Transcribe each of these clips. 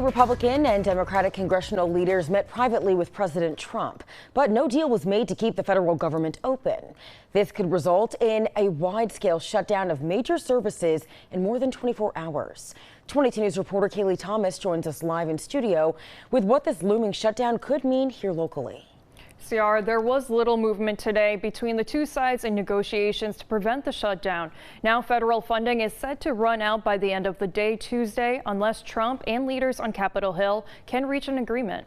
Republican and Democratic congressional leaders met privately with President Trump, but no deal was made to keep the federal government open. This could result in a wide-scale shutdown of major services in more than 24 hours. 22 News reporter Kaylee Thomas joins us live in studio with what this looming shutdown could mean here locally. CR, there was little movement today between the two sides in negotiations to prevent the shutdown. Now federal funding is set to run out by the end of the day Tuesday unless Trump and leaders on Capitol Hill can reach an agreement.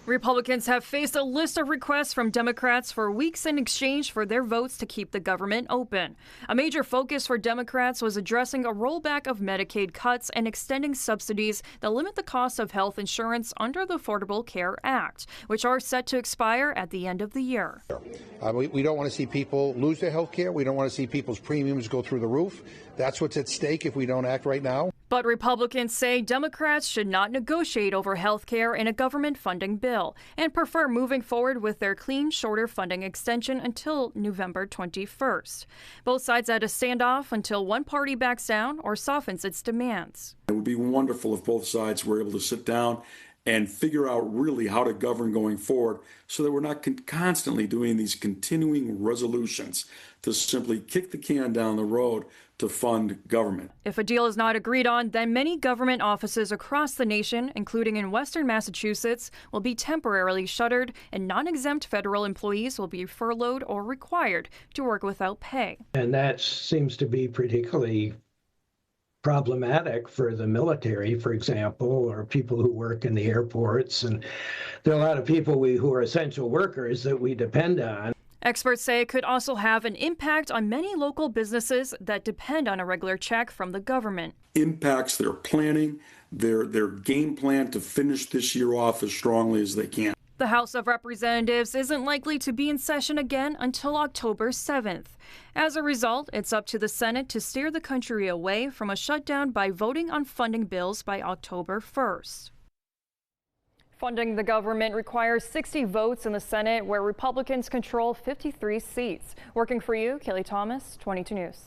Republicans have faced a list of requests from Democrats for weeks in exchange for their votes to keep the government open. A major focus for Democrats was addressing a rollback of Medicaid cuts and extending subsidies that limit the cost of health insurance under the Affordable Care Act, which are set to expire at the end of the year. We don't want to see people lose their health care. We don't want to see people's premiums go through the roof. That's what's at stake if we don't act right now. But Republicans say Democrats should not negotiate over health care in a government funding bill and prefer moving forward with their clean, shorter funding extension until November 21st. Both sides had a standoff until one party backs down or softens its demands. It would be wonderful if both sides were able to sit down and figure out really how to govern going forward so that we're not constantly doing these continuing resolutions to simply kick the can down the road to fund government. If a deal is not agreed on, then many government offices across the nation, including in Western Massachusetts, will be temporarily shuttered, and non-exempt federal employees will be furloughed or required to work without pay. And that seems to be particularly problematic for the military, for example, or people who work in the airports. And there are a lot of people who are essential workers that we depend on. Experts say it could also have an impact on many local businesses that depend on a regular check from the government. Impacts their planning, their game plan to finish this year off as strongly as they can. The House of Representatives isn't likely to be in session again until October 7th. As a result, it's up to the Senate to steer the country away from a shutdown by voting on funding bills by October 1st. Funding the government requires 60 votes in the Senate, where Republicans control 53 seats. Working for you, Kaylee Thomas, 22 News.